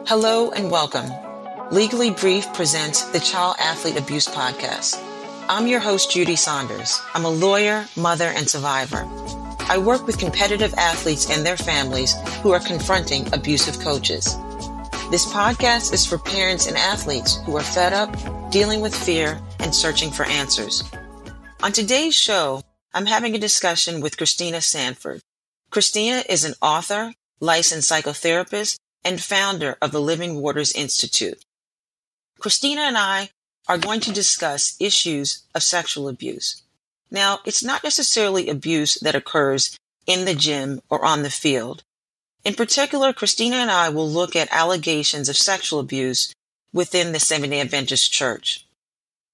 Hello and welcome. Legally Brief presents the Child Athlete Abuse Podcast. I'm your host, Judie Saunders. I'm a lawyer, mother, and survivor. I work with competitive athletes and their families who are confronting abusive coaches. This podcast is for parents and athletes who are fed up, dealing with fear, and searching for answers. On today's show, I'm having a discussion with Christina Sanford. Christina is an author, licensed psychotherapist, and founder of the Living Waters Institute. Christina and I are going to discuss issues of sexual abuse. Now, it's not necessarily abuse that occurs in the gym or on the field. In particular, Christina and I will look at allegations of sexual abuse within the Seventh-day Adventist Church.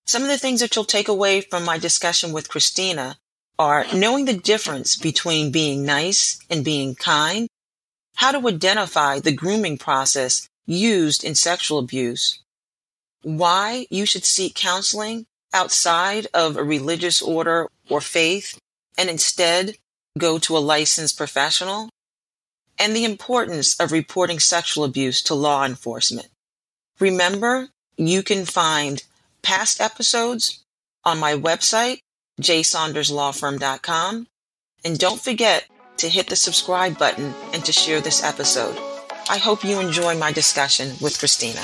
Some of the things that you'll take away from my discussion with Christina are knowing the difference between being nice and being kind, how to identify the grooming process used in sexual abuse, why you should seek counseling outside of a religious order or faith and instead go to a licensed professional, and the importance of reporting sexual abuse to law enforcement. Remember, you can find past episodes on my website, jsaunderslawfirm.com, and don't forget to hit the subscribe button and to share this episode. I hope you enjoy my discussion with Christina.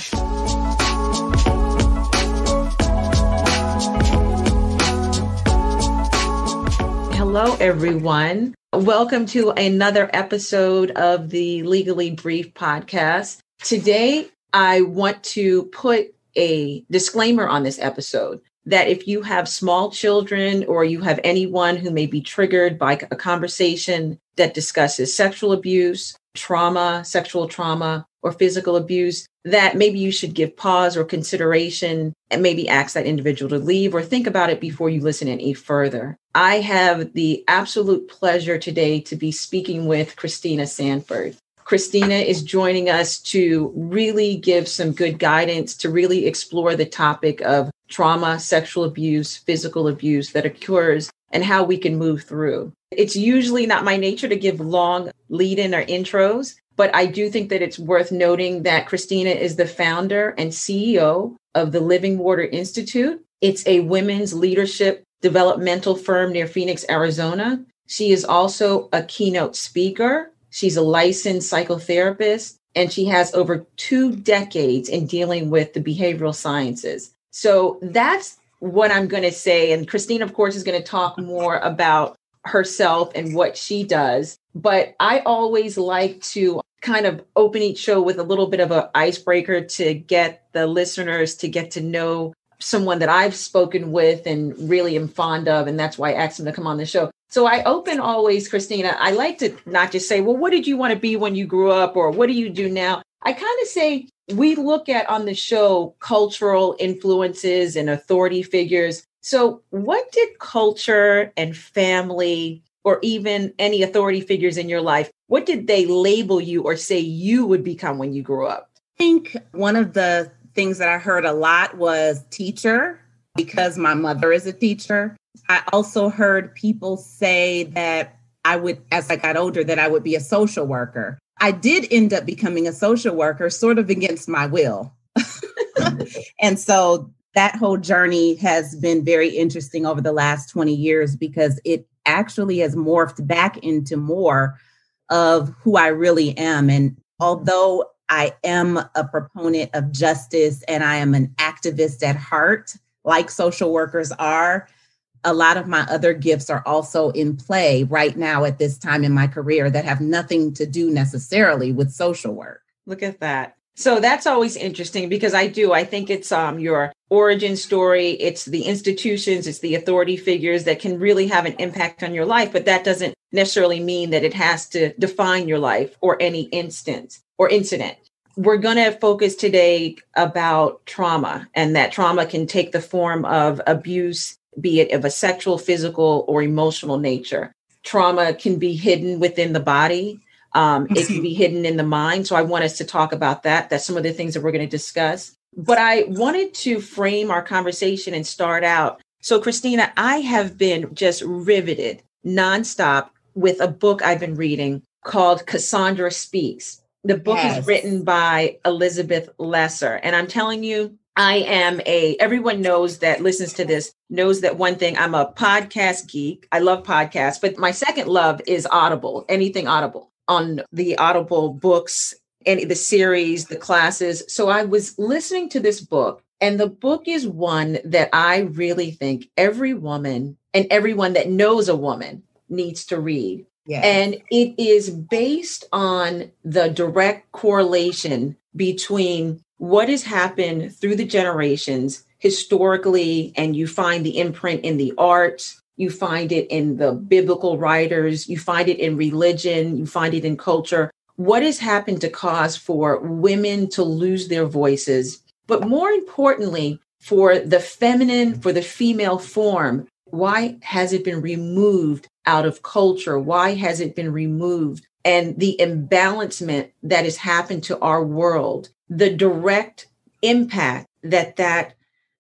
Hello, everyone. Welcome to another episode of the Legally Brief podcast. Today, I want to put a disclaimer on this episode that if you have small children or you have anyone who may be triggered by a conversation that discusses sexual abuse, trauma, sexual trauma, or physical abuse, that maybe you should give pause or consideration and maybe ask that individual to leave or think about it before you listen any further. I have the absolute pleasure today to be speaking with Christina Sanford. Christina is joining us to really give some good guidance to really explore the topic of trauma, sexual abuse, physical abuse that occurs and how we can move through. It's usually not my nature to give long lead-in or intros, but I do think that it's worth noting that Christina is the founder and CEO of the Living Water Institute. It's a women's leadership developmental firm near Phoenix, Arizona. She is also a keynote speaker. She's a licensed psychotherapist, and she has over 2 decades in dealing with the behavioral sciences. So that's what I'm going to say. And Christine, of course, is going to talk more about herself and what she does. But I always like to kind of open each show with a little bit of an icebreaker to get the listeners to get to know someone that I've spoken with and really am fond of. And that's why I asked them to come on the show. So I open always, Christina, I like to not just say, well, what did you want to be when you grew up? Or what do you do now? I kind of say, we look at on the show cultural influences and authority figures. So what did culture and family or even any authority figures in your life, what did they label you or say you would become when you grew up? I think one of the things that I heard a lot was teacher, because my mother is a teacher. I also heard people say that I would, as I got older, that I would be a social worker. I did end up becoming a social worker, sort of against my will. And so that whole journey has been very interesting over the last 20 years because it actually has morphed back into more of who I really am. And although I am a proponent of justice and I am an activist at heart, like social workers are, a lot of my other gifts are also in play right now at this time in my career that have nothing to do necessarily with social work. Look at that. So that's always interesting because I think it's your origin story. It's the institutions, it's the authority figures that can really have an impact on your life. But that doesn't necessarily mean that it has to define your life or any instance or incident. We're going to focus today about trauma, and that trauma can take the form of abuse, be it of a sexual, physical, or emotional nature. Trauma can be hidden within the body. It can be hidden in the mind. So I want us to talk about that. That's some of the things that we're going to discuss. But I wanted to frame our conversation and start out. So Christina, I have been just riveted nonstop with a book I've been reading called Cassandra Speaks. The book is Yes. written by Elizabeth Lesser. And I'm telling you, everyone knows that listens to this, knows that one thing, I'm a podcast geek. I love podcasts, but my second love is Audible, anything Audible, on the Audible books and the series, the classes. So I was listening to this book, and the book is one that I really think every woman and everyone that knows a woman needs to read. Yeah. And it is based on the direct correlation between what has happened through the generations historically, and you find the imprint in the arts, you find it in the biblical writers, you find it in religion, you find it in culture. What has happened to cause for women to lose their voices, but more importantly, for the feminine, for the female form, why has it been removed out of culture? Why has it been removed? And the imbalancement that has happened to our world, the direct impact that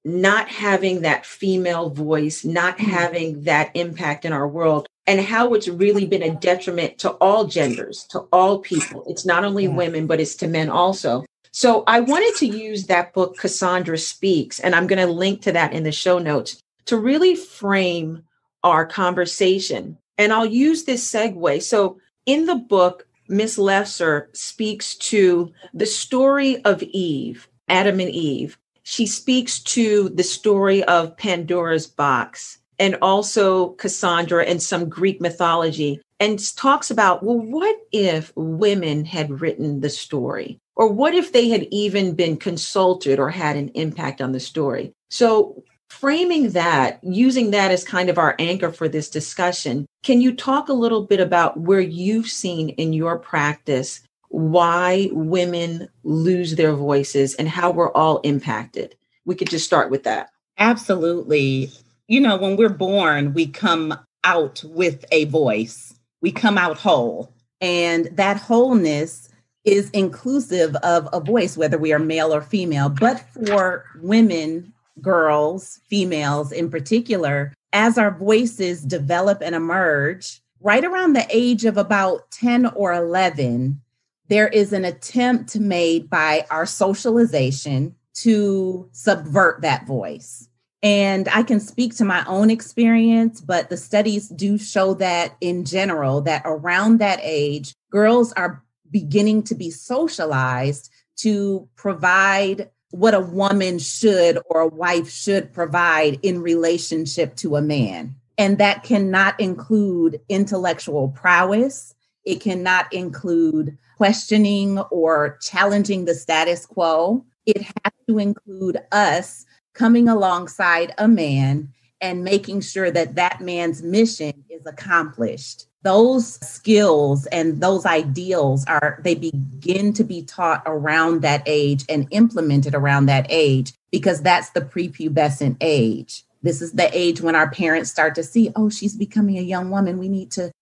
not having that female voice, not having that impact in our world, and how it's really been a detriment to all genders, to all people. It's not only women, but it's to men also. So I wanted to use that book, Cassandra Speaks, and I'm going to link to that in the show notes, to really frame our conversation. And I'll use this segue. So in the book, Miss Lesser speaks to the story of Eve, Adam and Eve. She speaks to the story of Pandora's box, and also Cassandra and some Greek mythology, and talks about, well, what if women had written the story? Or what if they had even been consulted or had an impact on the story? So framing that, using that as kind of our anchor for this discussion, can you talk a little bit about where you've seen in your practice why women lose their voices and how we're all impacted? We could just start with that. Absolutely. You know, when we're born, we come out with a voice. We come out whole. And that wholeness is inclusive of a voice, whether we are male or female. But for women, girls, females in particular, as our voices develop and emerge, right around the age of about 10 or 11, there is an attempt made by our socialization to subvert that voice. And I can speak to my own experience, but the studies do show that in general, that around that age, girls are beginning to be socialized to provide what a woman should or a wife should provide in relationship to a man. And that cannot include intellectual prowess. It cannot include questioning or challenging the status quo. It has to include us coming alongside a man and making sure that that man's mission is accomplished. Those skills and those ideals they begin to be taught around that age and implemented around that age, because that's the prepubescent age. This is the age when our parents start to see, oh, she's becoming a young woman.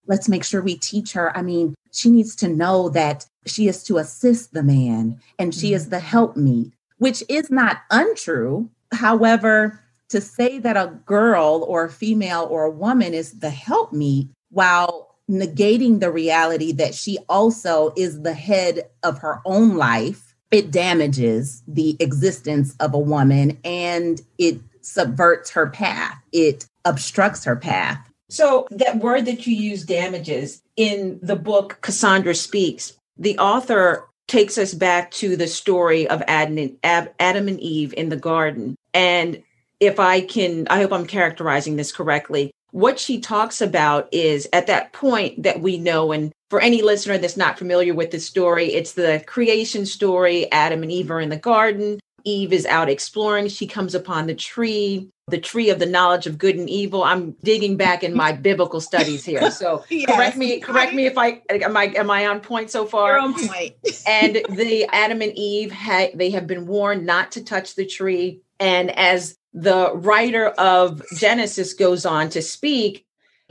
Let's make sure we teach her. I mean, she needs to know that she is to assist the man and she is the helpmeet, which is not untrue. However, to say that a girl or a female or a woman is the helpmeet while negating the reality that she also is the head of her own life, it damages the existence of a woman and it subverts her path. It obstructs her path. So that word that you use, damages, in the book, Cassandra Speaks, the author takes us back to the story of Adam and Eve in the garden. And I hope I'm characterizing this correctly. What she talks about is at that point that we know, and for any listener that's not familiar with the story, it's the creation story. Adam and Eve are in the garden. Eve is out exploring. She comes upon the tree of the knowledge of good and evil. I'm digging back in my biblical studies here. So yes. correct me if am I on point so far? You're on point. And the Adam and Eve, they have been warned not to touch the tree. And as the writer of Genesis goes on to speak,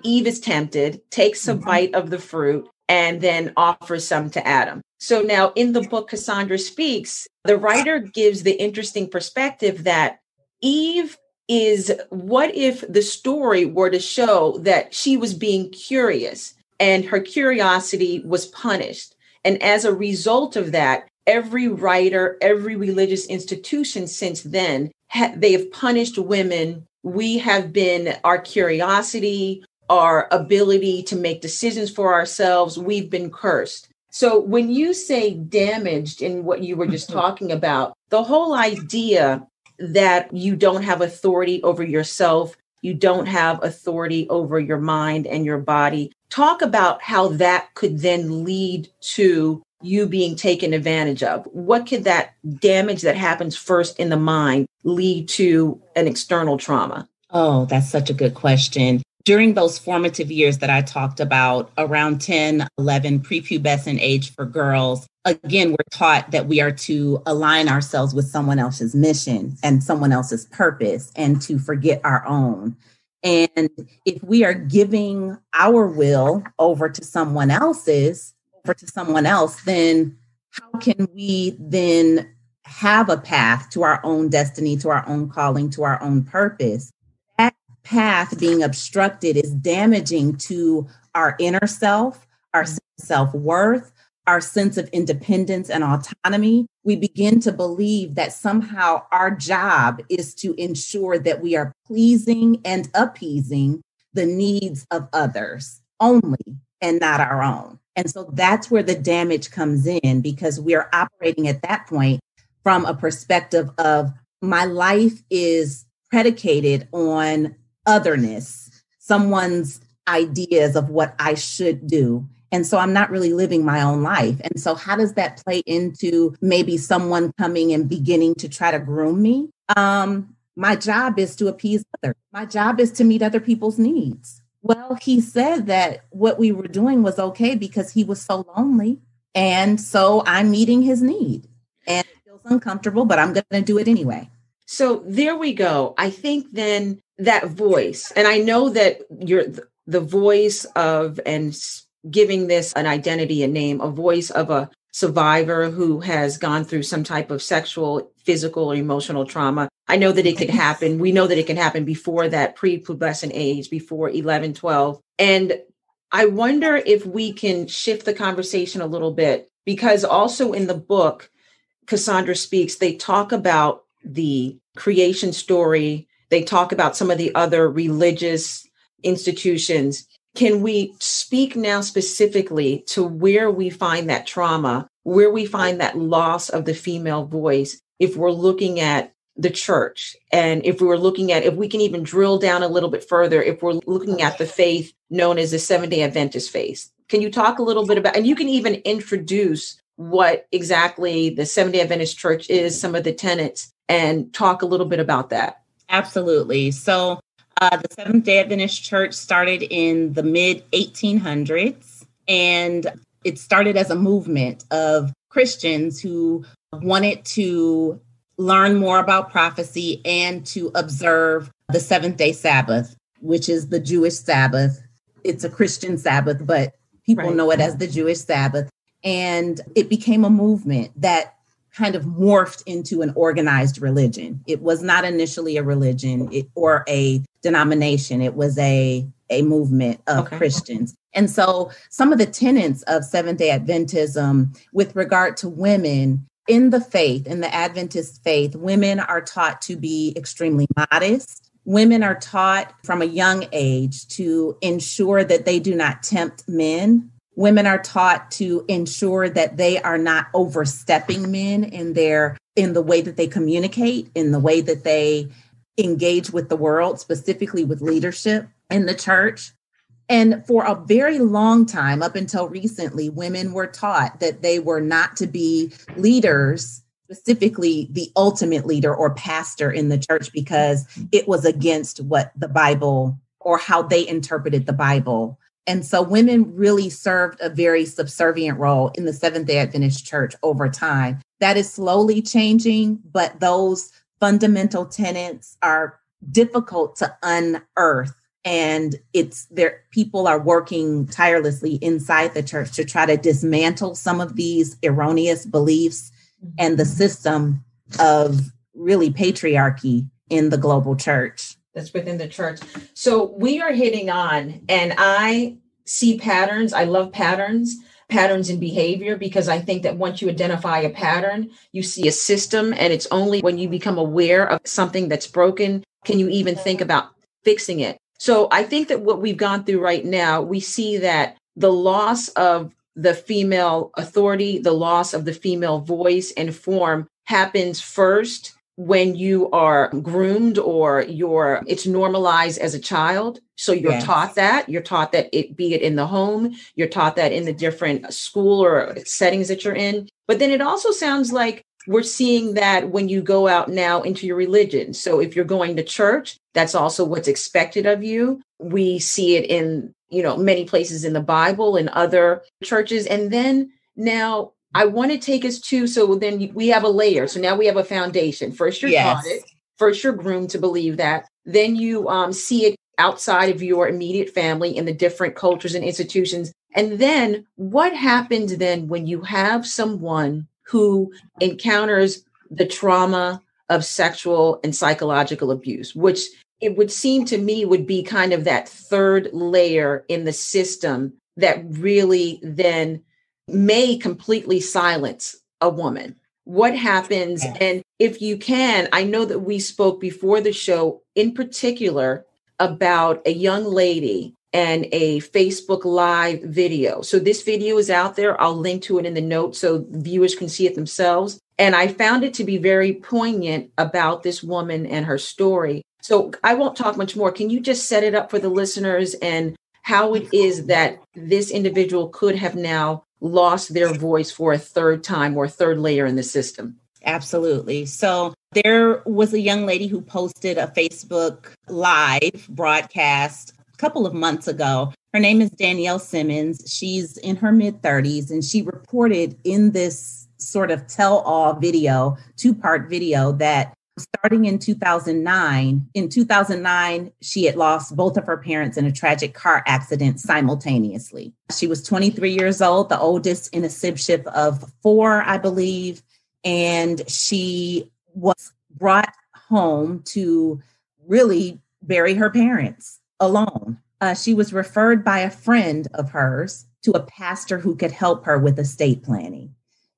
Eve is tempted, takes a bite of the fruit, and then offers some to Adam. So now in the book, Cassandra Speaks, the writer gives the interesting perspective that Eve is, what if the story were to show that she was being curious and her curiosity was punished? And as a result of that, every writer, every religious institution since then, they have punished women. We have been, our curiosity, our ability to make decisions for ourselves, we've been cursed. So when you say damaged in what you were just talking about, the whole idea that you don't have authority over yourself, you don't have authority over your mind and your body, talk about how that could then lead to you being taken advantage of. What could that damage that happens first in the mind lead to an external trauma? Oh, that's such a good question. During those formative years that I talked about, around 10, 11, prepubescent age for girls, again, we're taught that we are to align ourselves with someone else's mission and someone else's purpose and to forget our own. And if we are giving our will over to someone else, then how can we then have a path to our own destiny, to our own calling, to our own purpose? That path being obstructed is damaging to our inner self, our self-worth, our sense of independence and autonomy. We begin to believe that somehow our job is to ensure that we are pleasing and appeasing the needs of others only and not our own. And so that's where the damage comes in, because we are operating at that point from a perspective of my life is predicated on otherness, someone's ideas of what I should do. And so I'm not really living my own life. And so how does that play into maybe someone coming and beginning to try to groom me? My job is to appease others. My job is to meet other people's needs. Well, he said that what we were doing was okay because he was so lonely. And so I'm meeting his need. And it feels uncomfortable, but I'm going to do it anyway. So there we go. I think then that voice, and I know that you're the voice of, and giving this an identity, a name, a voice of a survivor who has gone through some type of sexual, physical, or emotional trauma. I know that it could happen. We know that it can happen before that prepubescent age, before 11, 12. And I wonder if we can shift the conversation a little bit, because also in the book, Cassandra Speaks, they talk about the creation story. They talk about some of the other religious institutions. Can we speak now specifically to where we find that trauma, where we find that loss of the female voice, if we're looking at the church, and if we were looking at, if we can even drill down a little bit further, if we're looking at the faith known as the Seventh-day Adventist faith? Can you talk a little bit about, and you can even introduce what exactly the Seventh-day Adventist Church is, some of the tenets, and talk a little bit about that? Absolutely. So the Seventh-day Adventist Church started in the mid-1800s, and it started as a movement of Christians who wanted to learn more about prophecy and to observe the seventh-day Sabbath, which is the Jewish Sabbath. It's a Christian Sabbath, but people know it as the Jewish Sabbath. And it became a movement that kind of morphed into an organized religion. It was not initially a religion or a denomination. It was a movement of Christians. And so some of the tenets of Seventh-day Adventism with regard to women in the faith, in the Adventist faith, women are taught to be extremely modest. Women are taught from a young age to ensure that they do not tempt men. Women are taught to ensure that they are not overstepping men in the way that they communicate, in the way that they engage with the world, specifically with leadership in the church. And for a very long time, up until recently, women were taught that they were not to be leaders, specifically the ultimate leader or pastor in the church, because it was against what the Bible or how they interpreted the Bible. And so women really served a very subservient role in the Seventh-day Adventist Church over time. That is slowly changing, but those fundamental tenets are difficult to unearth. And people are working tirelessly inside the church to try to dismantle some of these erroneous beliefs and the system of really patriarchy in the global church. That's within the church. So we are hitting on, and I see patterns. I love patterns. patterns in behavior, because I think that once you identify a pattern, you see a system, and it's only when you become aware of something that's broken can you even think about fixing it. So I think that what we've gone through right now, we see that the loss of the female authority, the loss of the female voice and form happens first when you are groomed or it's normalized as a child. So you're taught that, be it in the home, you're taught that in the different school or settings that you're in. But then it also sounds like we're seeing that when you go out now into your religion. So if you're going to church, that's also what's expected of you. We see it in, many places in the Bible and other churches. And then now I want to take us to, so then we have a layer. So now we have a foundation. First, you're taught it. First, you're groomed to believe that. Then you see it outside of your immediate family in the different cultures and institutions. And then what happens then when you have someone who encounters the trauma of sexual and psychological abuse, which it would seem to me would be kind of that third layer in the system that really then may completely silence a woman? What happens? And if you can, I know that we spoke before the show in particular about a young lady and a Facebook Live video. So this video is out there. I'll link to it in the notes so viewers can see it themselves. And I found it to be very poignant about this woman and her story. So I won't talk much more. Can you just set it up for the listeners and how it is that this individual could have now lost their voice for a third time or a third layer in the system? Absolutely. So there was a young lady who posted a Facebook Live broadcast a couple of months ago. Her name is Danielle Simmons. She's in her mid-30s, and she reported in this sort of tell-all video, two-part video, that starting in 2009, she had lost both of her parents in a tragic car accident simultaneously. She was 23 years old, the oldest in a sibship of 4, I believe. And she was brought home to really bury her parents alone. She was referred by a friend of hers to a pastor who could help her with estate planning.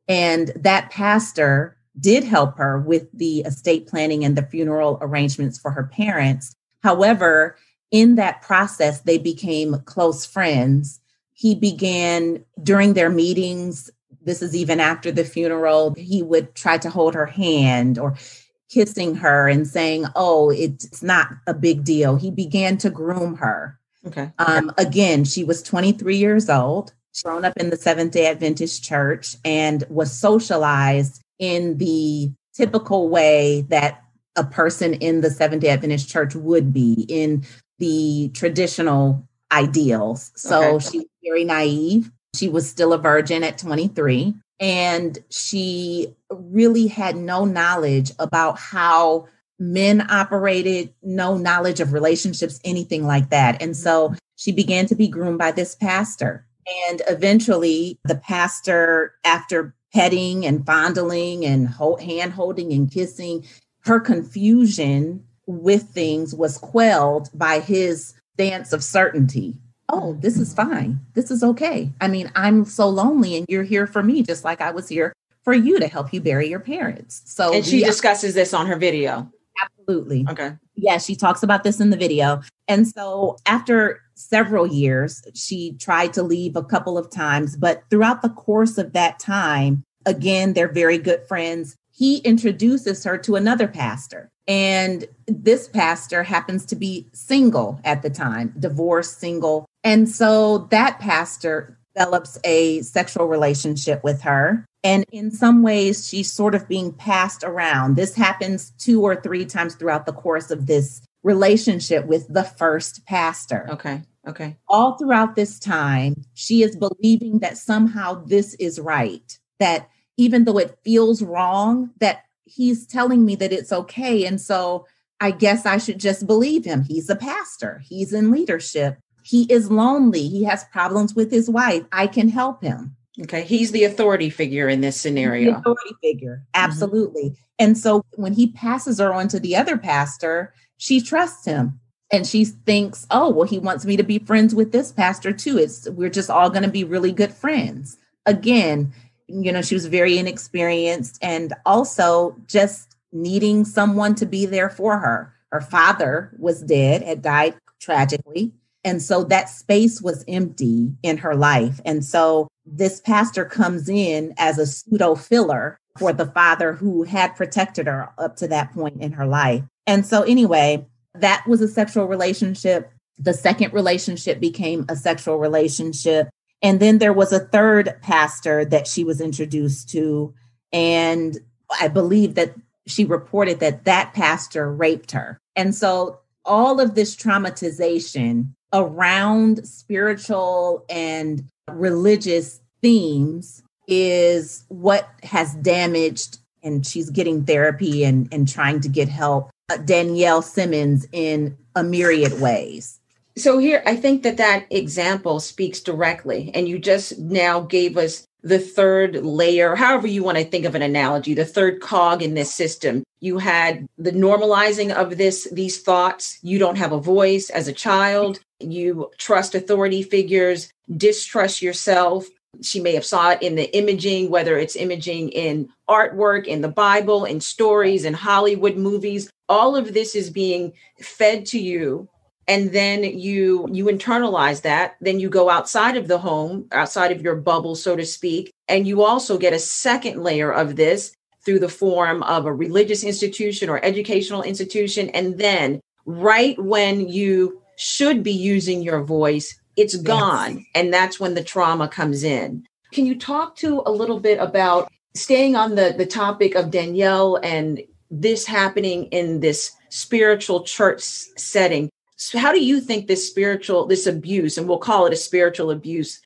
And that pastor did help her with the estate planning and the funeral arrangements for her parents. However, in that process, they became close friends. He began, during their meetings, this is even after the funeral, he would try to hold her hand or kissing her and saying, oh, it's not a big deal. He began to groom her. Okay. Again, she was 23 years old, grown up in the Seventh-day Adventist church, and was socialized in the typical way that a person in the Seventh-day Adventist church would be, in the traditional ideals. So She was very naive. She was still a virgin at 23, and she really had no knowledge about how men operated, no knowledge of relationships, anything like that. And so she began to be groomed by this pastor. And eventually the pastor, after petting and fondling and hand holding and kissing, her confusion with things was quelled by his stance of certainty. Oh, this is fine. This is okay. I mean, I'm so lonely and you're here for me, just like I was here for you to help you bury your parents. So, and she discusses this on her video. Absolutely. Okay. Yeah, she talks about this in the video. And so after several years, she tried to leave a couple of times, but throughout the course of that time, again, they're very good friends. He introduces her to another pastor. And this pastor happens to be single at the time, divorced, single. And so that pastor develops a sexual relationship with her. And in some ways, she's sort of being passed around. This happens 2 or 3 times throughout the course of this relationship with the first pastor. Okay. All throughout this time, she is believing that somehow this is right, that even though it feels wrong, that he's telling me that it's okay. And so I guess I should just believe him. He's a pastor. He's in leadership. He is lonely. He has problems with his wife. I can help him. Okay. He's the authority figure in this scenario. The authority figure. Absolutely. Mm-hmm. And so when he passes her on to the other pastor, she trusts him. And she thinks, oh, well, he wants me to be friends with this pastor too. We're just all going to be really good friends. Again, she was very inexperienced and also just needing someone to be there for her. Her father was dead, had died tragically. And so that space was empty in her life. And so this pastor comes in as a pseudo filler for the father who had protected her up to that point in her life. And so anyway, that was a sexual relationship. The second relationship became a sexual relationship. And then there was a third pastor that she was introduced to. And I believe that she reported that that pastor raped her. And so all of this traumatization around spiritual and religious themes is what has damaged, and she's getting therapy and trying to get help, Danielle Simmons in a myriad ways. So here, I think that example speaks directly, and you just now gave us the third layer, however you want to think of an analogy, the third cog in this system. You had the normalizing of these thoughts. You don't have a voice as a child. You trust authority figures, distrust yourself. She may have saw it in the imaging, whether it's imaging in artwork, in the Bible, in stories, in Hollywood movies. All of this is being fed to you. And then you internalize that. Then you go outside of the home, outside of your bubble, so to speak. And you also get a second layer of this through the form of a religious institution or educational institution. And then right when you should be using your voice, it's gone. Yes. And that's when the trauma comes in. Can you talk to a little bit about staying on the topic of Danielle and this happening in this spiritual church setting? So how do you think this abuse, and we'll call it a spiritual abuse,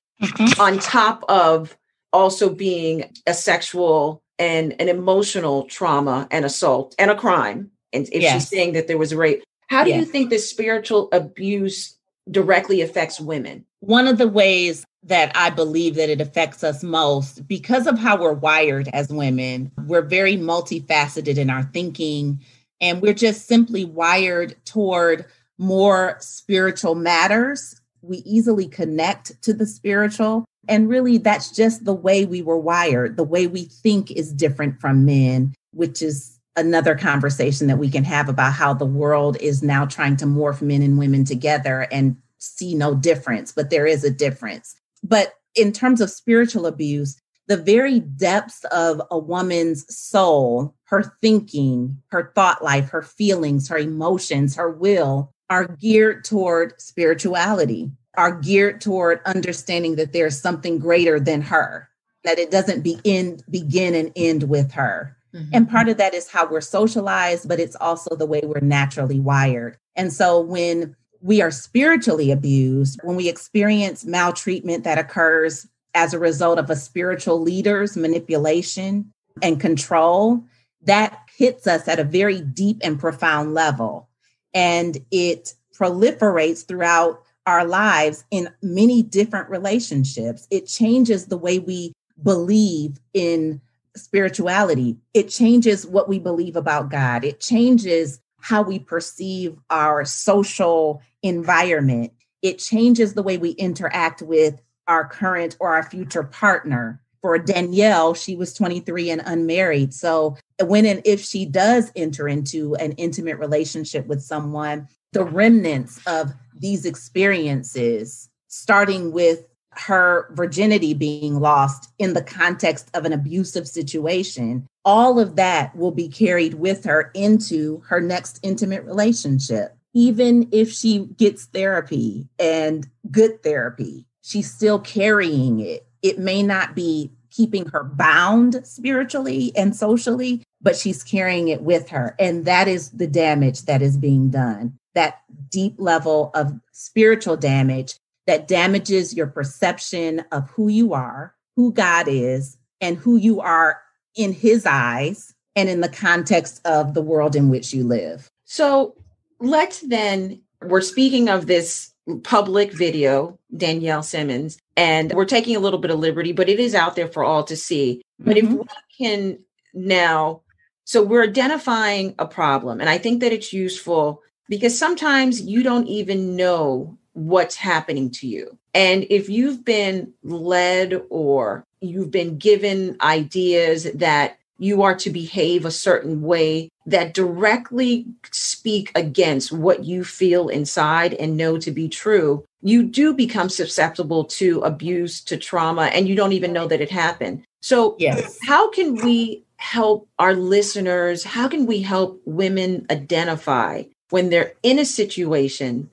on top of also being a sexual and an emotional trauma and assault and a crime? And if she's saying that there was a rape, how do you think this spiritual abuse directly affects women? One of the ways that I believe that it affects us most, because of how we're wired as women, we're very multifaceted in our thinking, and we're just simply wired toward more spiritual matters. We easily connect to the spiritual. And really, that's just the way we were wired. The way we think is different from men, which is another conversation that we can have about how the world is now trying to morph men and women together and see no difference, but there is a difference. But in terms of spiritual abuse, the very depths of a woman's soul, her thinking, her thought life, her feelings, her emotions, her will, are geared toward spirituality, are geared toward understanding that there's something greater than her, that it doesn't begin and end with her. Mm-hmm. And part of that is how we're socialized, but it's also the way we're naturally wired. And so when we are spiritually abused, when we experience maltreatment that occurs as a result of a spiritual leader's manipulation and control, that hits us at a very deep and profound level. And it proliferates throughout our lives in many different relationships. It changes the way we believe in spirituality. It changes what we believe about God. It changes how we perceive our social environment. It changes the way we interact with our current or our future partner. For Danielle, she was 23 and unmarried. So when and if she does enter into an intimate relationship with someone, the remnants of these experiences, starting with her virginity being lost in the context of an abusive situation, all of that will be carried with her into her next intimate relationship. Even if she gets therapy and good therapy, she's still carrying it. It may not be keeping her bound spiritually and socially, but she's carrying it with her. And that is the damage that is being done. That deep level of spiritual damage that damages your perception of who you are, who God is, and who you are in his eyes and in the context of the world in which you live. So we're speaking of this public video, Danielle Simmons, and we're taking a little bit of liberty, but it is out there for all to see. But if we can now, so we're identifying a problem, and I think that it's useful because sometimes you don't even know what's happening to you. And if you've been led or you've been given ideas that you are to behave a certain way that directly speak against what you feel inside and know to be true, you do become susceptible to abuse, to trauma, and you don't even know that it happened. So Yes. How can we help our listeners? How can we help women identify when they're in a situation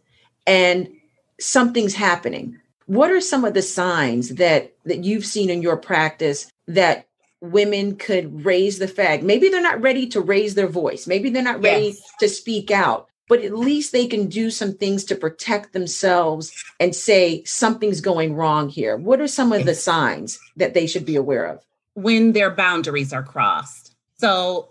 and something's happening? What are some of the signs that you've seen in your practice that women could raise the flag? Maybe they're not ready to raise their voice. Maybe they're not ready to speak out, but at least they can do some things to protect themselves and say something's going wrong here. What are some of the signs that they should be aware of? When their boundaries are crossed. So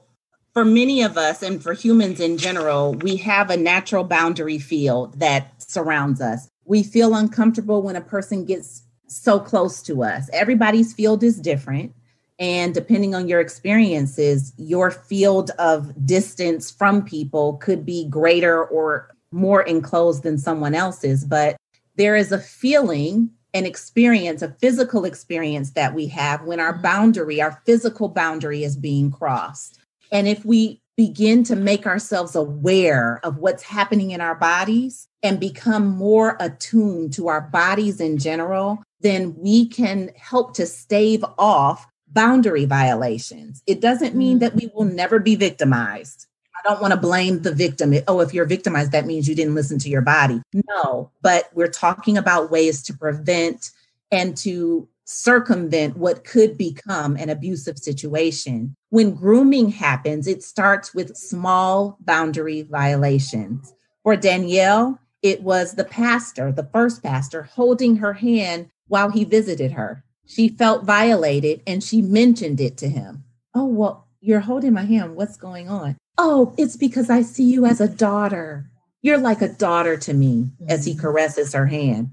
for many of us and for humans in general, we have a natural boundary field that surrounds us. We feel uncomfortable when a person gets so close to us. Everybody's field is different. And depending on your experiences, your field of distance from people could be greater or more enclosed than someone else's. But there is a feeling, an experience, a physical experience that we have when our boundary, our physical boundary is being crossed. And if we begin to make ourselves aware of what's happening in our bodies and become more attuned to our bodies in general, then we can help to stave off boundary violations. It doesn't mean that we will never be victimized. I don't want to blame the victim. Oh, if you're victimized, that means you didn't listen to your body. No, but we're talking about ways to prevent and to circumvent what could become an abusive situation. When grooming happens, it starts with small boundary violations. For Danielle, it was the pastor, the first pastor, holding her hand while he visited her. She felt violated and she mentioned it to him. Oh, well, you're holding my hand. What's going on? Oh, it's because I see you as a daughter. You're like a daughter to me, as he caresses her hand.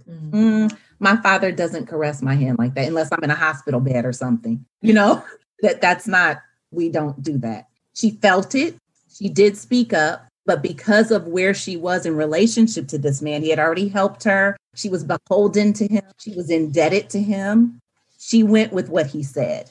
My father doesn't caress my hand like that unless I'm in a hospital bed or something. You know, that's not, we don't do that. She felt it. She did speak up, but because of where she was in relationship to this man, he had already helped her. She was beholden to him. She was indebted to him. She went with what he said.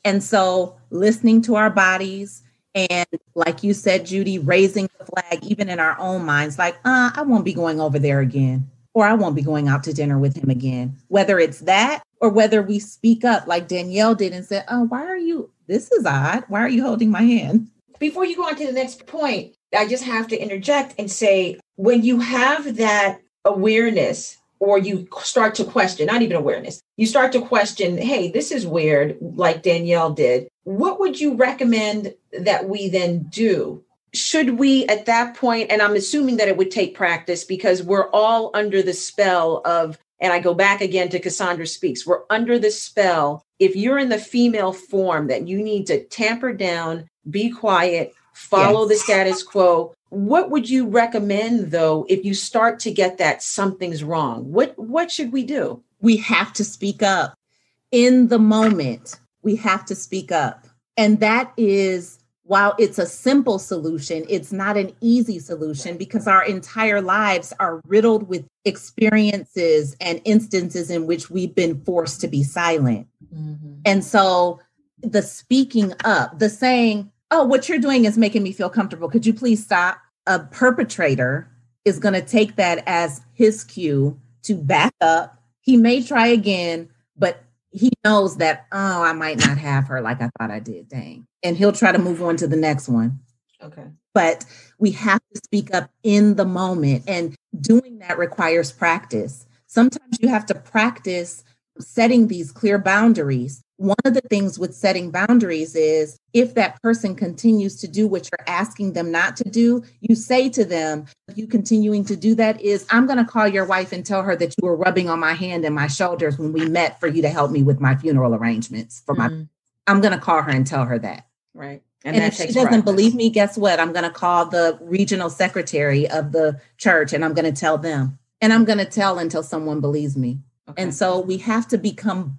And so listening to our bodies and like you said, Judie, raising the flag, even in our own minds, like, I won't be going over there again, or I won't be going out to dinner with him again. Whether it's that or whether we speak up like Danielle did and said, oh, this is odd. Why are you holding my hand? Before you go on to the next point, I just have to interject and say, when you have that awareness, or you start to question, not even awareness, you start to question, hey, this is weird, like Danielle did. What would you recommend that we then do? Should we at that point, and I'm assuming that it would take practice because we're all under the spell of, and I go back again to Cassandra Speaks, we're under the spell. If you're in the female form that you need to tamper down, be quiet, follow the status quo. What would you recommend, though, if you start to get that something's wrong? What should we do? We have to speak up. In the moment, we have to speak up. And that is, while it's a simple solution, it's not an easy solution because our entire lives are riddled with experiences and instances in which we've been forced to be silent. And so the speaking up, the saying, oh, what you're doing is making me feel comfortable. Could you please stop? A perpetrator is going to take that as his cue to back up. He may try again, but he knows that, oh, I might not have her like I thought I did. Dang. And he'll try to move on to the next one. Okay. But we have to speak up in the moment. And doing that requires practice. Sometimes you have to practice setting these clear boundaries. One of the things with setting boundaries is if that person continues to do what you're asking them not to do, you say to them, if you continuing to do that is, I'm going to call your wife and tell her that you were rubbing on my hand and my shoulders when we met for you to help me with my funeral arrangements for I'm going to call her and tell her that. Right. And if she doesn't believe me, guess what? I'm going to call the regional secretary of the church and I'm going to tell them. And I'm going to tell until someone believes me. Okay. And so we have to become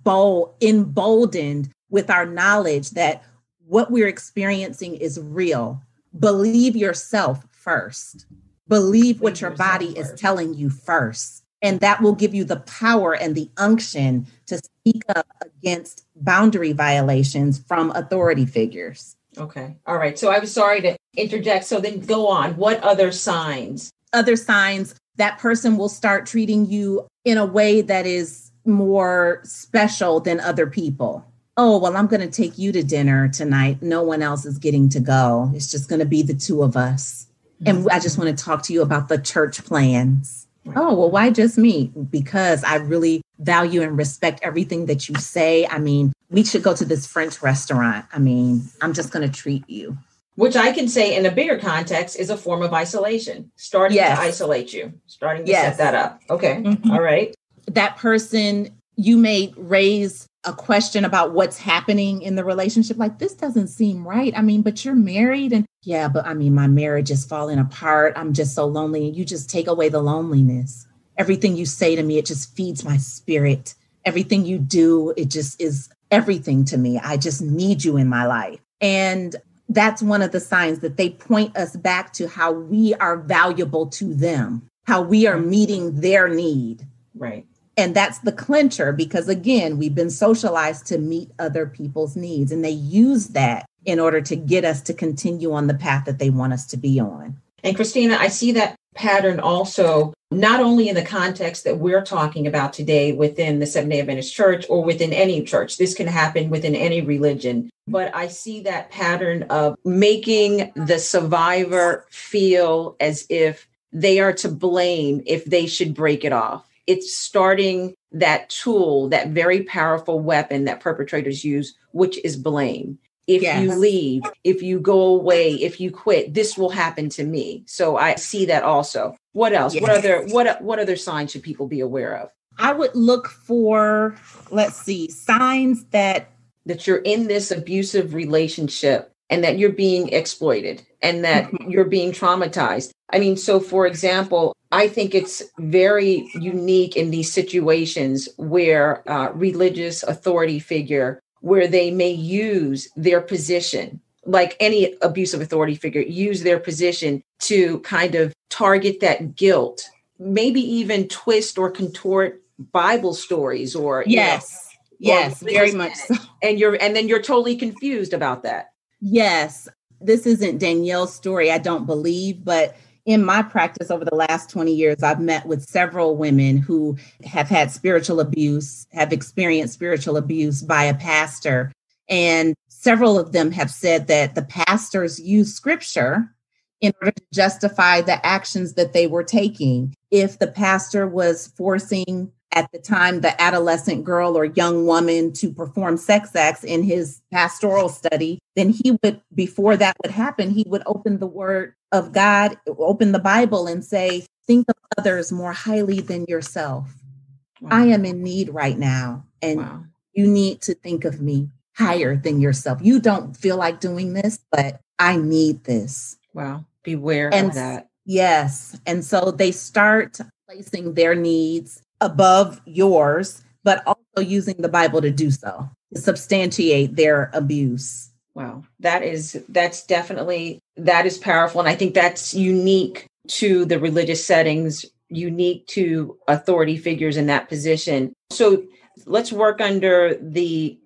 emboldened with our knowledge that what we're experiencing is real. Believe yourself first. Believe what your body is telling you first. And that will give you the power and the unction to speak up against boundary violations from authority figures. Okay. All right. So I was sorry to interject. So then go on. What other signs? Other signs, that person will start treating you in a way that is more special than other people. Oh, well, I'm going to take you to dinner tonight. No one else is getting to go. It's just going to be the two of us. And I just want to talk to you about the church plans. Oh, well, why just me? Because I really value and respect everything that you say. I mean, we should go to this French restaurant. I mean, I'm just going to treat you. Which I can say in a bigger context is a form of isolation, starting to isolate you, starting to set that up. Okay. Mm-hmm. All right. That person, you may raise a question about what's happening in the relationship. Like, this doesn't seem right. I mean, but you're married and but I mean, my marriage is falling apart. I'm just so lonely. And you just take away the loneliness. Everything you say to me, it just feeds my spirit. Everything you do, it just is everything to me. I just need you in my life. And that's one of the signs that they point us back to how we are valuable to them, how we are meeting their need. Right. And that's the clincher, because, again, we've been socialized to meet other people's needs, and they use that in order to get us to continue on the path that they want us to be on. And Christina, I see that pattern also, not only in the context that we're talking about today within the Seventh-day Adventist Church or within any church. This can happen within any religion. But I see that pattern of making the survivor feel as if they are to blame if they should break it off. It's starting that tool, that very powerful weapon that perpetrators use, which is blame. If you leave, if you go away, if you quit, this will happen to me. So I see that also. What else? Yes. What other signs should people be aware of? I would look for, signs that you're in this abusive relationship and that you're being exploited and that you're being traumatized. I mean, so for example, I think it's very unique in these situations where religious authority figure, where they may use their position, like any abusive authority figure, use their position to kind of target that guilt, maybe even twist or contort Bible stories or, yes, very much so. And then you're totally confused about that. Yes. This isn't Danielle's story, I don't believe, but in my practice over the last 20 years, I've met with several women who have had spiritual abuse, have experienced spiritual abuse by a pastor. And several of them have said that the pastors use scripture in order to justify the actions that they were taking. If the pastor was forcing, at the time, the adolescent girl or young woman to perform sex acts in his pastoral study, then he would, before that would happen, he would open the word of God, open the Bible and say, think of others more highly than yourself. Wow. I am in need right now. And you need to think of me higher than yourself. You don't feel like doing this, but I need this. Wow. Beware of that. Yes. And so they start placing their needs above yours, but also using the Bible to do so, to substantiate their abuse. Wow. That is powerful. And I think that's unique to the religious settings, unique to authority figures in that position. So let's work under the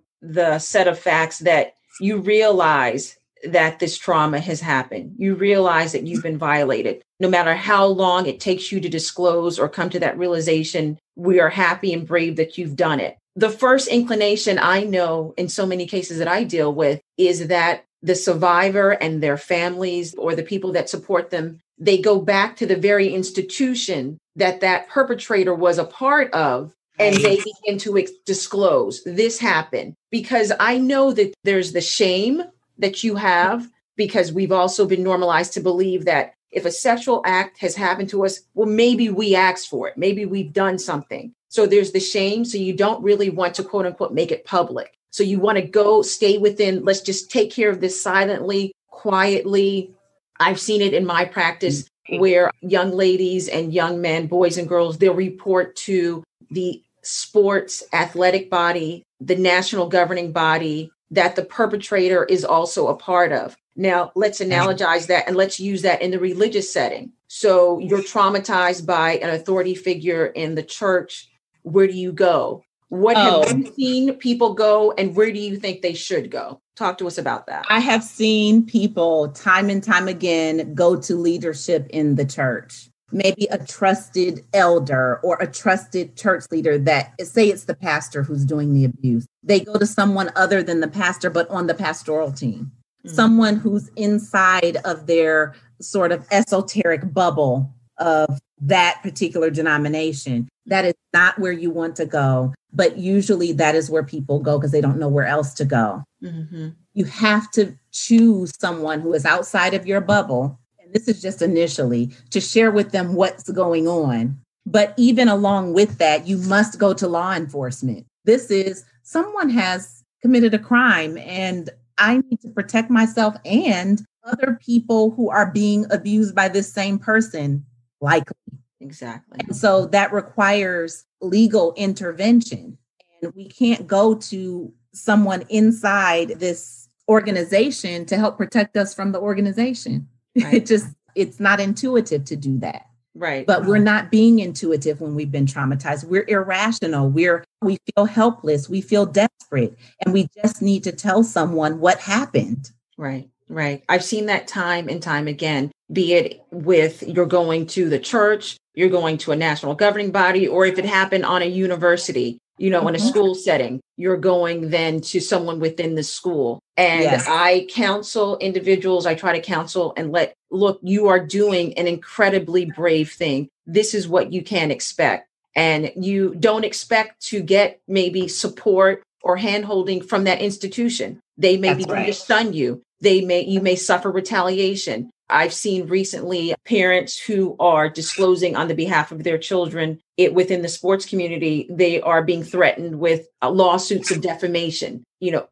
set of facts that you realize that this trauma has happened. You realize that you've been violated. No matter how long it takes you to disclose or come to that realization, we are happy and brave that you've done it. The first inclination I know in so many cases that I deal with is that the survivor and their families or the people that support them, they go back to the very institution that perpetrator was a part of, and they begin to disclose this happened. Because I know that there's the shame that you have, because we've also been normalized to believe that if a sexual act has happened to us, well, maybe we asked for it. Maybe we've done something. So there's the shame. So you don't really want to, quote unquote, make it public. So you want to stay within, let's just take care of this silently, quietly. I've seen it in my practice where young ladies and young men, boys and girls, they'll report to the sports athletic body, the national governing body that the perpetrator is also a part of. Now, let's analogize that and let's use that in the religious setting. So you're traumatized by an authority figure in the church. Where do you go? What have you seen people go, and where do you think they should go? Talk to us about that. I have seen people time and time again go to leadership in the church. Maybe a trusted elder or a trusted church leader that, say it's the pastor who's doing the abuse. They go to someone other than the pastor, but on the pastoral team. Mm-hmm. Someone who's inside of their sort of esoteric bubble of that particular denomination. That is not where you want to go. But usually that is where people go because they don't know where else to go. Mm-hmm. You have to choose someone who is outside of your bubble. This is just initially to share with them what's going on. But even along with that, you must go to law enforcement. This is someone has committed a crime and I need to protect myself and other people who are being abused by this same person, likely. Exactly. And so that requires legal intervention. And we can't go to someone inside this organization to help protect us from the organization. Right. It's not intuitive to do that. Right. But we're not being intuitive when we've been traumatized. We're irrational. We feel helpless. We feel desperate. And we just need to tell someone what happened. Right. Right. I've seen that time and time again, be it with you're going to the church, you're going to a national governing body, or if it happened on a university, in a school setting, you're going then to someone within the school. And yes. I counsel individuals, I try to counsel and look, you are doing an incredibly brave thing. This is what you can expect. And you don't expect to get maybe support or handholding from that institution. They may be going to stun you. You may suffer retaliation. I've seen recently parents who are disclosing on the behalf of their children within the sports community, they are being threatened with lawsuits of defamation,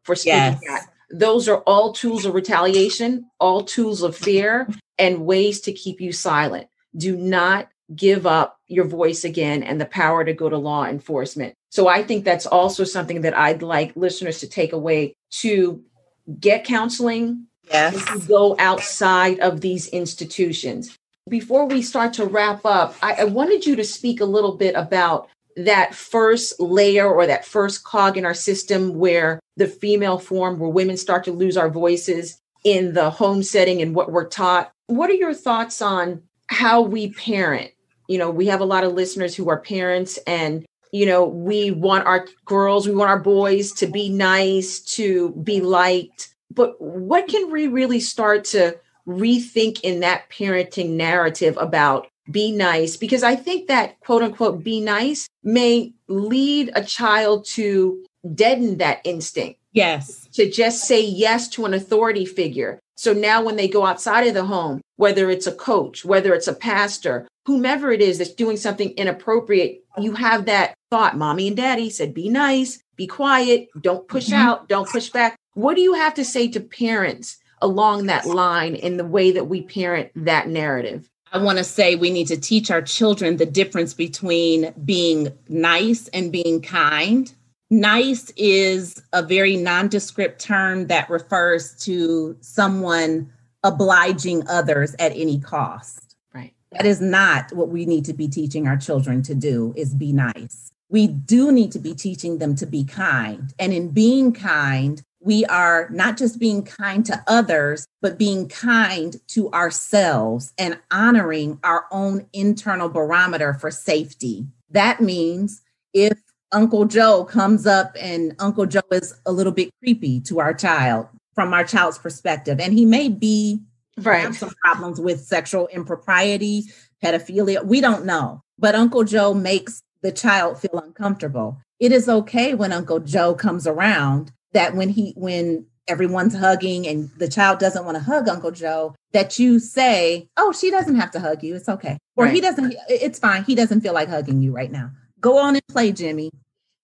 for speaking out. Those are all tools of retaliation, all tools of fear and ways to keep you silent. Do not give up your voice again and the power to go to law enforcement. So I think that's also something that I'd like listeners to take away, to get counseling. Yes. To go outside of these institutions. Before we start to wrap up, I wanted you to speak a little bit about that first layer or that first cog in our system where the female form, where women start to lose our voices in the home setting and what we're taught. What are your thoughts on how we parent? We have a lot of listeners who are parents and, we want our girls, we want our boys to be nice, to be liked. But what can we really start to rethink in that parenting narrative about be nice? Because I think that quote unquote, be nice may lead a child to deaden that instinct. Yes. To just say yes to an authority figure. So now when they go outside of the home, whether it's a coach, whether it's a pastor, whomever it is that's doing something inappropriate, you have that thought, mommy and daddy said, be nice, be quiet, don't push out, don't push back. What do you have to say to parents along that line in the way that we parent that narrative? I want to say we need to teach our children the difference between being nice and being kind. Nice is a very nondescript term that refers to someone obliging others at any cost. Right. That is not what we need to be teaching our children to do, is be nice. We do need to be teaching them to be kind. And in being kind, we are not just being kind to others, but being kind to ourselves and honoring our own internal barometer for safety. That means if Uncle Joe comes up and Uncle Joe is a little bit creepy to our child from our child's perspective, and he may have some problems with sexual impropriety, pedophilia, we don't know. But Uncle Joe makes the child feel uncomfortable. It is okay when Uncle Joe comes around that when everyone's hugging and the child doesn't want to hug Uncle Joe, that you say, oh, she doesn't have to hug you. It's okay. Or it's fine. He doesn't feel like hugging you right now. Go on and play, Jimmy.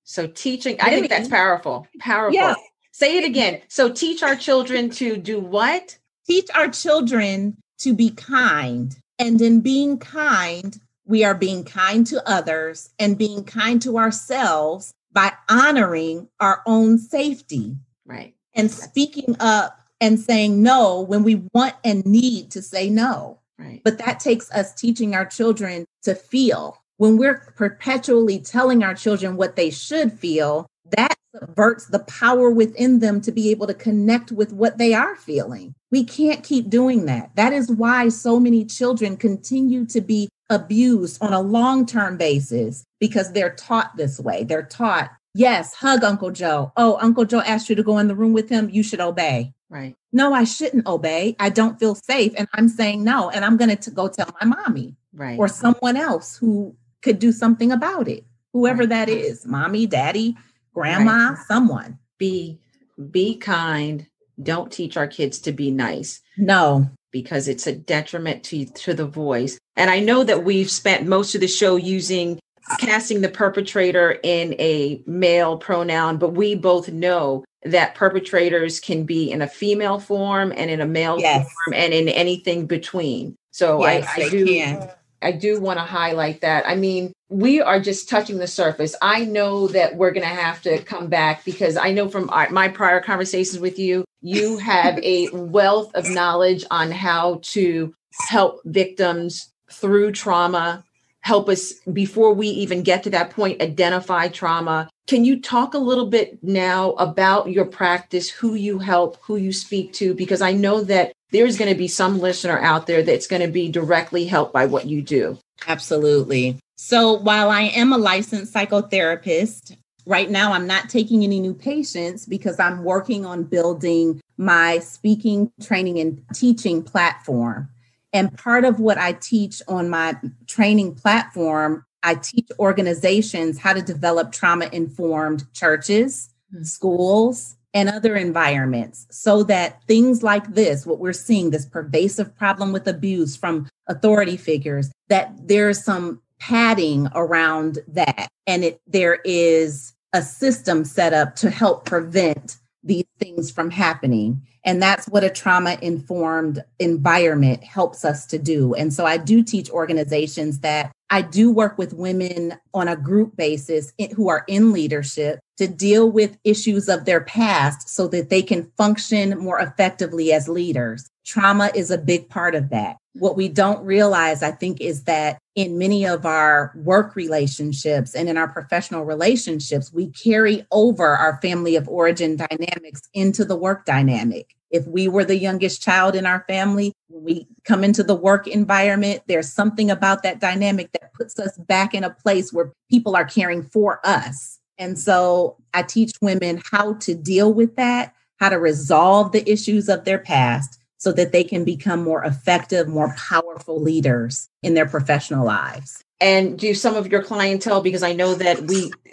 So teaching, I think that's powerful. Powerful. Yeah. Say it again. So teach our children to do what? Teach our children to be kind. And in being kind, we are being kind to others and being kind to ourselves by honoring our own safety. Right. And speaking up and saying no when we want and need to say no. Right. But that takes us teaching our children to feel. When we're perpetually telling our children what they should feel, that subverts the power within them to be able to connect with what they are feeling. We can't keep doing that. That is why so many children continue to be abused on a long-term basis, because they're taught this way. They're taught, yes, hug Uncle Joe. Oh, Uncle Joe asked you to go in the room with him. You should obey. Right. No, I shouldn't obey. I don't feel safe. And I'm saying no. And I'm going to go tell my mommy or someone else who could do something about it. Whoever that is, mommy, daddy, grandma, someone. Be kind. Don't teach our kids to be nice. No. Because it's a detriment to the voice. And I know that we've spent most of the show casting the perpetrator in a male pronoun, but we both know that perpetrators can be in a female form and in a male form and in anything between. So I do want to highlight that. I mean, we are just touching the surface. I know that we're going to have to come back, because I know from my prior conversations with you, you have a wealth of knowledge on how to help victims through trauma, help us before we even get to that point, identify trauma. Can you talk a little bit now about your practice, who you help, who you speak to? Because I know that there's going to be some listener out there that's going to be directly helped by what you do. Absolutely. So while I am a licensed psychotherapist, right now I'm not taking any new patients because I'm working on building my speaking, training, and teaching platform. And part of what I teach on my training platform, I teach organizations how to develop trauma-informed churches, schools, and other environments, so that things like this, what we're seeing, this pervasive problem with abuse from authority figures, that there's some padding around that. And there is a system set up to help prevent these things from happening. And that's what a trauma-informed environment helps us to do. And so I do teach organizations that I do work with women on a group basis who are in leadership to deal with issues of their past so that they can function more effectively as leaders. Trauma is a big part of that. What we don't realize, I think, is that in many of our work relationships and in our professional relationships, we carry over our family of origin dynamics into the work dynamic. If we were the youngest child in our family, when we come into the work environment, there's something about that dynamic that puts us back in a place where people are caring for us. And so I teach women how to deal with that, how to resolve the issues of their past so that they can become more effective, more powerful leaders in their professional lives. And do some of your clientele, because I know that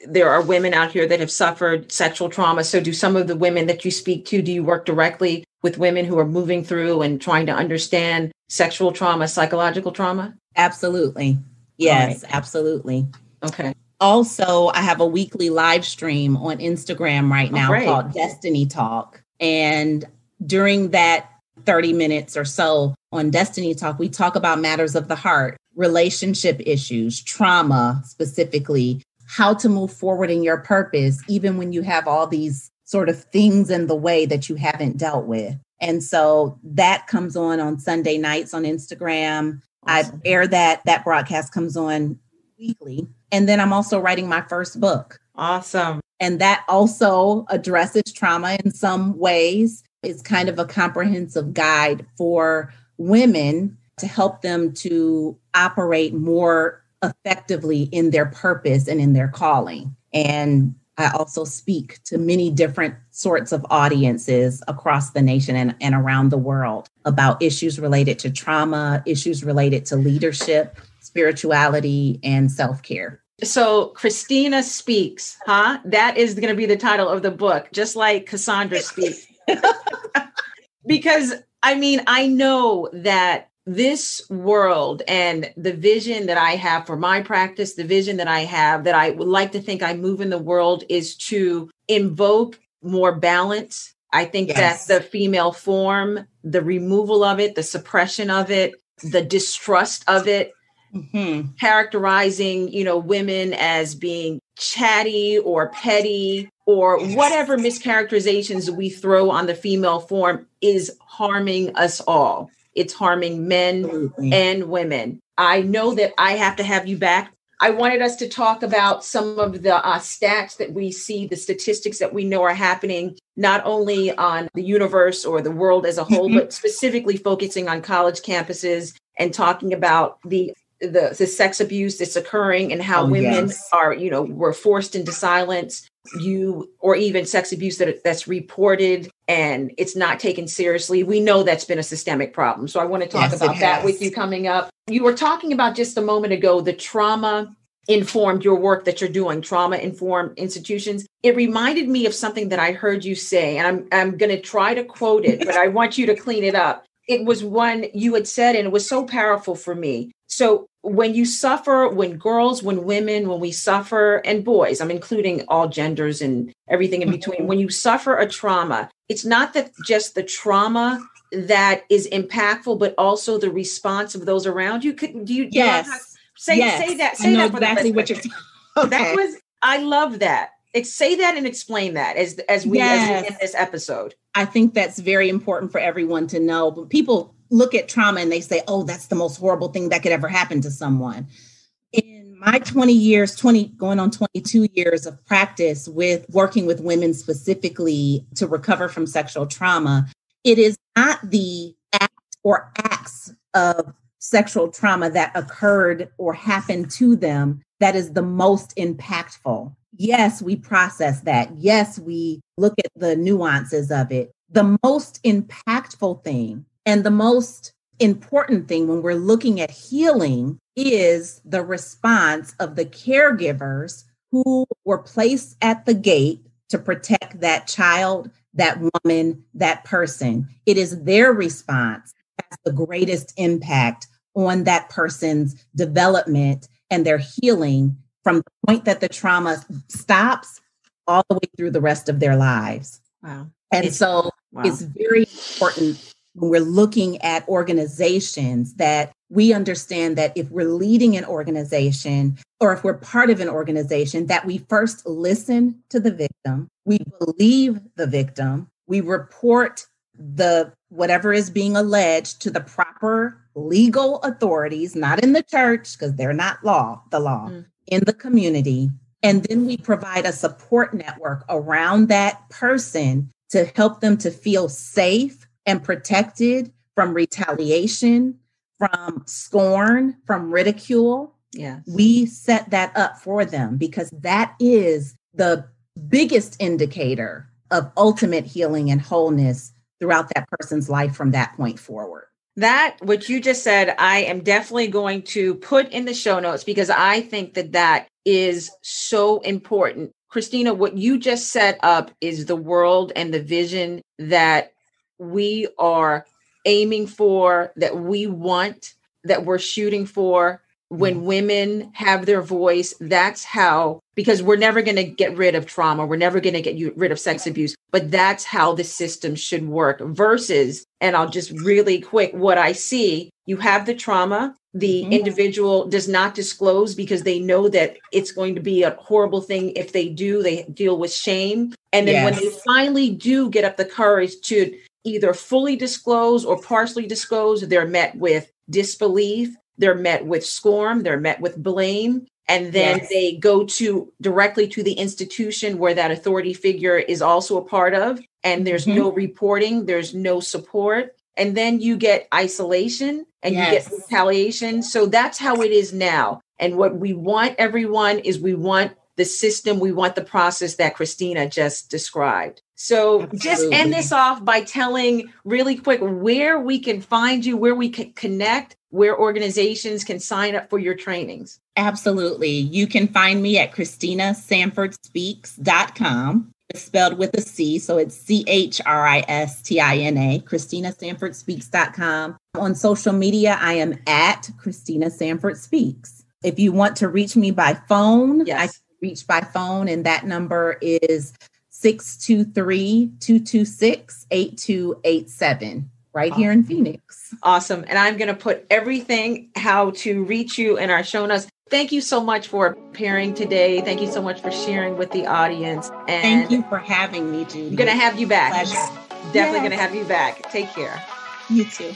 there are women out here that have suffered sexual trauma. So do some of the women that you speak to, do you work directly with women who are moving through and trying to understand sexual trauma, psychological trauma? Absolutely. Yes, absolutely. Okay. Also, I have a weekly live stream on Instagram right now called Destiny Talk. And during that 30 minutes or so on Destiny Talk, we talk about matters of the heart, relationship issues, trauma specifically, how to move forward in your purpose, even when you have all these sort of things in the way that you haven't dealt with. And so that comes on Sunday nights on Instagram. Awesome. I air that broadcast comes on weekly. And then I'm also writing my first book. Awesome. And that also addresses trauma in some ways. It's kind of a comprehensive guide for women to help them to operate more effectively in their purpose and in their calling. And I also speak to many different sorts of audiences across the nation and around the world about issues related to trauma, issues related to leadership, spirituality, and self-care. So Christina Speaks, huh? That is going to be the title of the book, just like Cassandra Speaks. Because, I mean, I know that this world and the vision that I have for my practice, the vision that I have that I would like to think I move in the world is to invoke more balance. I think that the female form, the removal of it, the suppression of it, the distrust of it, characterizing, women as being chatty or petty or whatever mischaracterizations we throw on the female form is harming us all. It's harming men and women. I know that I have to have you back. I wanted us to talk about some of the stats that we see, the statistics that we know are happening, not only on the universe or the world as a whole, but specifically focusing on college campuses and talking about the sex abuse that's occurring and how women are, were forced into silence, or even sex abuse that's reported and it's not taken seriously. We know that's been a systemic problem. So I want to talk about that with you coming up. You were talking about just a moment ago, the trauma-informed, your work that you're doing, trauma-informed institutions. It reminded me of something that I heard you say, and I'm going to try to quote it, but I want you to clean it up. It was one you had said, and it was so powerful for me. So when you suffer, when girls, when women, when we suffer, and boys, I'm including all genders and everything in between, when you suffer a trauma, it's not that just the trauma that is impactful, but also the response of those around you. Say that. Say that exactly what you're. Okay. That was. I love that. Say that and explain that as we end this episode. I think that's very important for everyone to know. But people look at trauma and they say, "Oh, that's the most horrible thing that could ever happen to someone." In my going on 22 years of practice with working with women specifically to recover from sexual trauma, it is not the act or acts of sexual trauma that occurred or happened to them that is the most impactful. Yes, we process that. Yes, we look at the nuances of it. The most impactful thing and the most important thing when we're looking at healing is the response of the caregivers who were placed at the gate to protect that child, that woman, that person. It is their response that has the greatest impact on that person's development and their healing from the point that the trauma stops all the way through the rest of their lives. Wow. And it's very important when we're looking at organizations that we understand that if we're leading an organization or if we're part of an organization, that we first listen to the victim, we believe the victim, we report whatever is being alleged to the proper legal authorities, not in the church, because they're not the law, in the community. And then we provide a support network around that person to help them to feel safe and protected from retaliation, from scorn, from ridicule. Yeah, we set that up for them because that is the biggest indicator of ultimate healing and wholeness throughout that person's life from that point forward. That, what you just said, I am definitely going to put in the show notes because I think that is so important. Christina, what you just set up is the world and the vision that we are aiming for, that we want, that we're shooting for. When women have their voice, that's how, because we're never going to get rid of trauma. We're never going to get rid of sex abuse, but that's how the system should work versus, and I'll just really quick, what I see, you have the trauma, the individual does not disclose because they know that it's going to be a horrible thing. If they do, they deal with shame. And then when they finally do get up the courage to either fully disclose or partially disclose, they're met with disbelief. They're met with scorn, they're met with blame, and then they go directly to the institution where that authority figure is also a part of, and there's no reporting, there's no support, and then you get isolation and you get retaliation. So that's how it is now. And what we want, everyone, is we want the system, we want the process that Christina just described. So just end this off by telling really quick where we can find you, where we can connect, where organizations can sign up for your trainings. Absolutely. You can find me at ChristinaSanfordSpeaks.com. It's spelled with a C, so it's CHRISTINA, ChristinaSanfordSpeaks.com. On social media, I am at Christina Sanford Speaks. If you want to reach me by phone, I can reach by phone, and that number is 623-226-8287, right here in Phoenix. Awesome. And I'm going to put everything, how to reach you in our show notes. Thank you so much for appearing today. Thank you so much for sharing with the audience. And thank you for having me, Judie. I'm going to have you back. Pleasure. Definitely going to have you back. Take care. You too.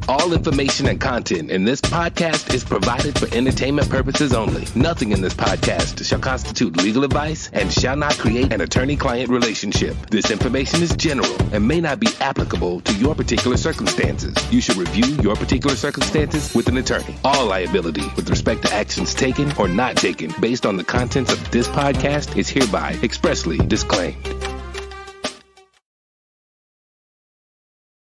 All information and content in this podcast is provided for entertainment purposes only. Nothing in this podcast shall constitute legal advice and shall not create an attorney-client relationship. This information is general and may not be applicable to your particular circumstances. You should review your particular circumstances with an attorney. All liability with respect to actions taken or not taken based on the contents of this podcast is hereby expressly disclaimed.